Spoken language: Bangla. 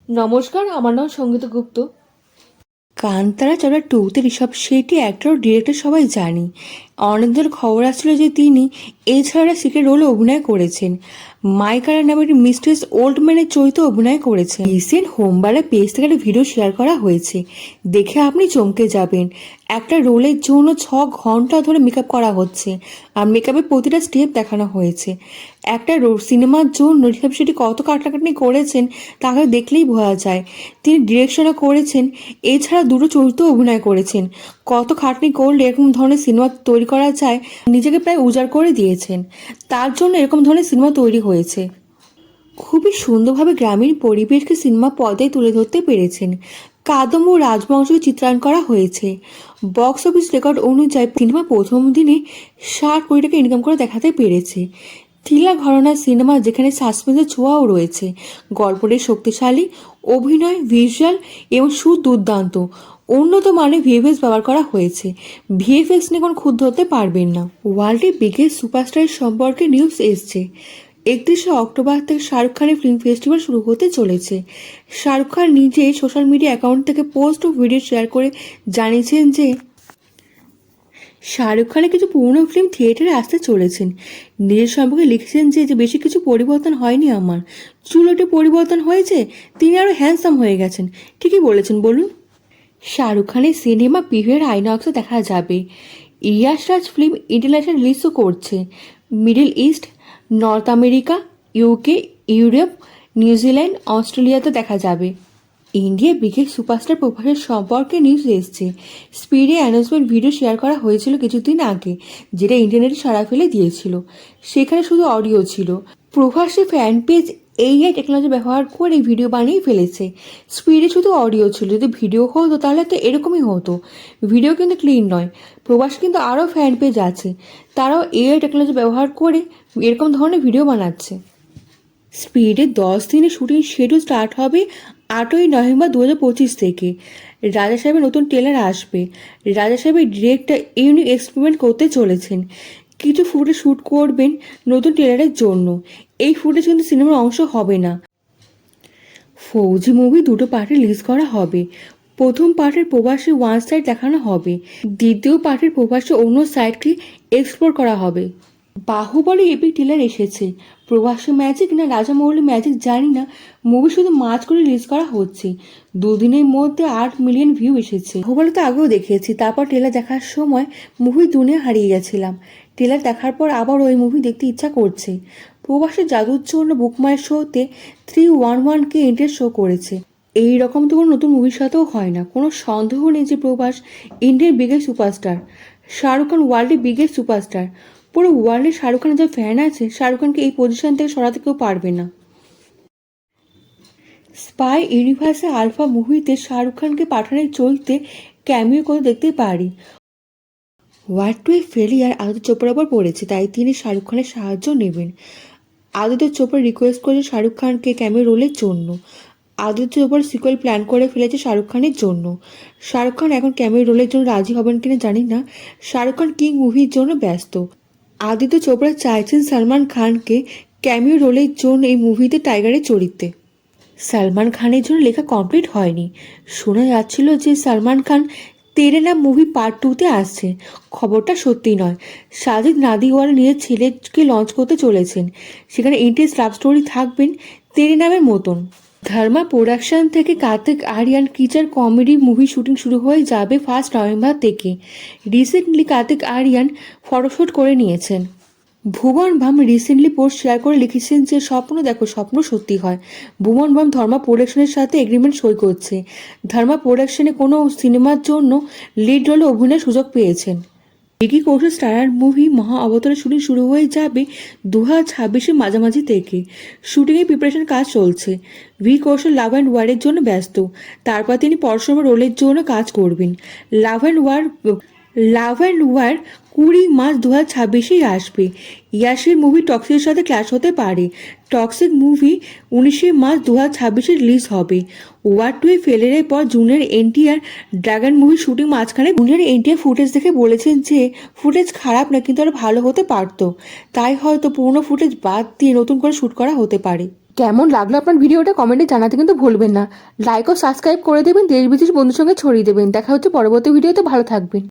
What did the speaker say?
নমস্কার, আমার নাম সঙ্গীতা গুপ্ত। কান্তারা চ্যাপ্টার 2-তে ঋষভ শেট্টি অ্যাক্টর ও ডিরেক্টর সবাই জানি। অনেকদিন খবর আসছিল যে তিনি এছাড়া সিক্রেট রোলে অভিনয় করেছেন। মাইকারা নামে একটি মিস্ট্রিয়াস ওল্ড ম্যানের চরিত্রে অভিনয় করেছেন। রিসেন্ট হোমবারে পেজ থেকে একটা ভিডিও শেয়ার করা হয়েছে, দেখে আপনি চমকে যাবেন। একটা রোলের জন্য 6 ঘন্টা ধরে মেকআপ করা হচ্ছে, আর মেকআপের প্রতিটা স্টেপ দেখানো হয়েছে। একটা সিনেমার জন্য ঋষভ শেট্টি কত কাটাকাটি করেছেন তাকে দেখলেই বোঝা যায়। তিনি ডিরেকশনও করেছেন, এছাড়া দুটো চরিত্র অভিনয় করেছেন। কত খাটনি করলে এরকম ধরনের সিনেমা তৈরি করা যায়, নিজেকে প্রায় উজাড় করে দিয়েছেন। তার জন্য এরকম ধরনের সিনেমা তৈরি হয়েছে। খুবই সুন্দরভাবে গ্রামীণ পরিবেশকে সিনেমা পর্দায় তুলে ধরতে পেরেছেন। কাদম্ব রাজবংশকে চিত্রায়ন করা হয়েছে। বক্স অফিস রেকর্ড অনুযায়ী সিনেমা প্রথম দিনে 60 কোটি টাকা ইনকাম করে দেখাতে পেরেছে। থ্রিলার ঘরানার সিনেমা, যেখানে সাসপেন্সের ছোঁয়াও রয়েছে। গল্পটি শক্তিশালী, অভিনয়, ভিজুয়াল এবং সুর দুর্দান্ত। উন্নত মানের ভিএফএক্স ব্যবহার করা হয়েছে। ভিএফএক্স নিয়ে কোনো খুঁত ধরতে পারবেন না। ওয়ার্ল্ডের বিগেস্ট সুপারস্টারের সম্পর্কে নিউজ এসছে। 31শে অক্টোবর থেকে শাহরুখ খানের ফিল্ম ফেস্টিভ্যাল শুরু হতে চলেছে। শাহরুখ খান নিজে সোশ্যাল মিডিয়া অ্যাকাউন্ট থেকে পোস্ট ও ভিডিও শেয়ার করে জানিয়েছেন যে শাহরুখ খানের কিছু পুরনো ফিল্ম থিয়েটারে আসতে চলেছেন। নিজের সম্পর্কে লিখেছেন যে বেশি কিছু পরিবর্তন হয়নি, আমার চুলোটে পরিবর্তন হয়েছে, তিনি আরও হ্যান্ডসাম হয়ে গেছেন। ঠিকই বলেছেন, বলুন। শাহরুখ খানের সিনেমা পিভিআর আইনক্সে দেখা যাবে। ইয়াশ রাজ ফিল্ম ইন্টারন্যাশনাল রিলিজও করছে। Middle east, north America, UK, Europe, New Zealand, অস্ট্রেলিয়াতে দেখা যাবে। ইন্ডিয়ার বিগেস্ট সুপারস্টার প্রভাসের সম্পর্কে নিউজ এসছে। স্পিডে অ্যানাউন্সমেন্ট ভিডিও শেয়ার করা হয়েছিল কিছুদিন আগে, যেটা ইন্টারনেটে সাড়া ফেলে দিয়েছিল। সেখানে শুধু অডিও ছিল। প্রভাসের ফ্যান পেজ AI টেকনোলজি ব্যবহার করে ভিডিও বানিয়ে ফেলেছে। স্পিডে শুধু অডিও ছিল, যদি ভিডিও হতো তাহলে তো এরকমই হতো। ভিডিও কিন্তু ক্লিন নয়। প্রভাস কিন্তু আরও ফ্যান পেজ আছে, তারাও AI টেকনোলজি ব্যবহার করে এরকম ধরনের ভিডিও বানাচ্ছে। স্পিডের 10 দিনের শুটিং শিডিউল স্টার্ট হবে 8ই নভেম্বর 2025 থেকে। রাজা সাহেবের নতুন ট্রেলার আসবে। রাজা সাহেবের ডিরেক্টর ইউনিক এক্সপেরিমেন্ট করতে চলেছেন। কিছু ফুটেজ শ্যুট করবেন নতুন ট্রেলারের জন্য। এই ফুটেজ কিন্তু সিনেমার অংশ হবে না। ফৌজি মুভি দুটো পার্টে রিলিজ করা হবে। প্রথম পার্টের প্রবাসী ওয়ান সাইড দেখানো হবে, দ্বিতীয় পার্টের প্রবাসী অন্য সাইডকে এক্সপ্লোর করা হবে। বাহুবলী এপিক ট্রেলার এসেছে। প্রবাসী ম্যাজিক না রাজামৌলি ম্যাজিক জানি না, মুভি শুধু মার্চ করে রিলিজ করা হচ্ছে। দুদিনের মধ্যে 8 মিলিয়ন ভিউ এসেছে। বাহুবলী তো আগেও দেখেছি, তারপর ট্রেলার দেখার সময় মুভি দুনিয়া হারিয়ে গেছিলাম। ট্রেলার দেখার পর আবার ওই মুভি দেখতে ইচ্ছা করছে। প্রবাসী জাদুর জন্য বুকমাই শোতে 311K ইন্টারেস্ট শো করেছে। এই রকম তো কোনো নতুন মুভির সাথেও হয় না। কোনো সন্দেহ নেই যে প্রভাস ইন্ডিয়ার বিগেস্ট সুপারস্টার। শাহরুখ খান ওয়ার্ল্ডের বিগেস্ট সুপারস্টার। পুরো ওয়ার্ল্ডে শাহরুখ খানের যে ফ্যান আছে, শাহরুখ খানকে এই পজিশন থেকে সরাতে কেউ পারবে না। স্পাই ইউনিভার্সে আলফা মুভিতে শাহরুখ খানকে পাঠানের চলতে ক্যামিও করে দেখতে পারি। What to A failure Aditya চোপড়ার ওপর পড়েছে, তাই তিনি শাহরুখ খানের সাহায্য নেবেন। আদিত্য চোপড়া রিকোয়েস্ট করেছে শাহরুখ খানকে ক্যামিও রোলের জন্য। আদিত্য চোপড়া সিকুয়েল প্ল্যান করে ফেলেছে শাহরুখ খানের জন্য। শাহরুখ খান এখন ক্যামিও রোলের জন্য রাজি হবেন কিনা জানি না। শাহরুখ খান কিং মুভির জন্য ব্যস্ত। আদিত্য চোপড়া চাইছেন সালমান খানকে ক্যামিও রোলের জন্য এই মুভিতে টাইগারের চরিত্রে। সালমান খানের জন্য লেখা কমপ্লিট হয়নি। শোনা যাচ্ছিল যে সালমান খান তেরে নাম মুভি পার্ট 2-তে আসছে। খবরটা সত্যি নয়। সাজিদ নাদিওয়ালা নিজের ছেলেকে লঞ্চ করতে চলেছেন। সেখানে ইন্টারেস্ট লাভ স্টোরি থাকবেন তেরে নামের মতন। ধর্মা প্রোডাকশন থেকে কার্তিক আরিয়ান কিচার কমেডি মুভি শুটিং শুরু হয়ে যাবে 1 নভেম্বর থেকে। রিসেন্টলি কার্তিক আরিয়ান ফটোশ্যুট করে নিয়েছেন। ভুবন বাম রিসেন্টলি পোস্ট শেয়ার করে লিখেছেন যে স্বপ্ন দেখো, স্বপ্ন সত্যি হয়। ভুবন বাম ধর্মা প্রোডাকশনের সাথে এগ্রিমেন্ট সই করছে। ধর্মা প্রোডাকশনে কোনো সিনেমার জন্য লিড রোলে অভিনয়ের সুযোগ পেয়েছেন। ভিকি কৌশল স্টারার মুভি মহা অবতারের শুটিং শুরু হয়ে যাবে 2026-এর মাঝামাঝি থেকে। শুটিংয়ের প্রিপারেশন কাজ চলছে। ভি কৌশল লাভ অ্যান্ড ওয়ারের জন্য ব্যস্ত। তারপর তিনি পরশুরাম রোলের জন্য কাজ করবেন। লাভ অ্যান্ড ওয়ার 20 মার্চ 2026-এই আসবে। ইয়াসের মুভি টক্সিকের সাথে ক্ল্যাশ হতে পারে। টক্সিক মুভি 19 মার্চ 2026-এ রিলিজ হবে। ওয়ার 2 এ ফেলের পর junior NTR dragon movie shooting মাঝখানে জুনিয়র এনটিআর ফুটেজ দেখে বলেছেন যে ফুটেজ খারাপ না, কিন্তু আরও ভালো হতে পারত। তাই হয়তো পুরনো ফুটেজ বাদ দিয়ে নতুন করে শ্যুট করা হতে পারে। কেমন লাগলো আপনার ভিডিওটা কমেন্টে জানাতে কিন্তু ভুলবেন না। লাইক ও সাবস্ক্রাইব করে দেবেন, দেশ বিদেশ বন্ধুর সঙ্গে ছড়িয়ে দেবেন। দেখা হচ্ছে পরবর্তী ভিডিওতে, ভালো থাকবেন।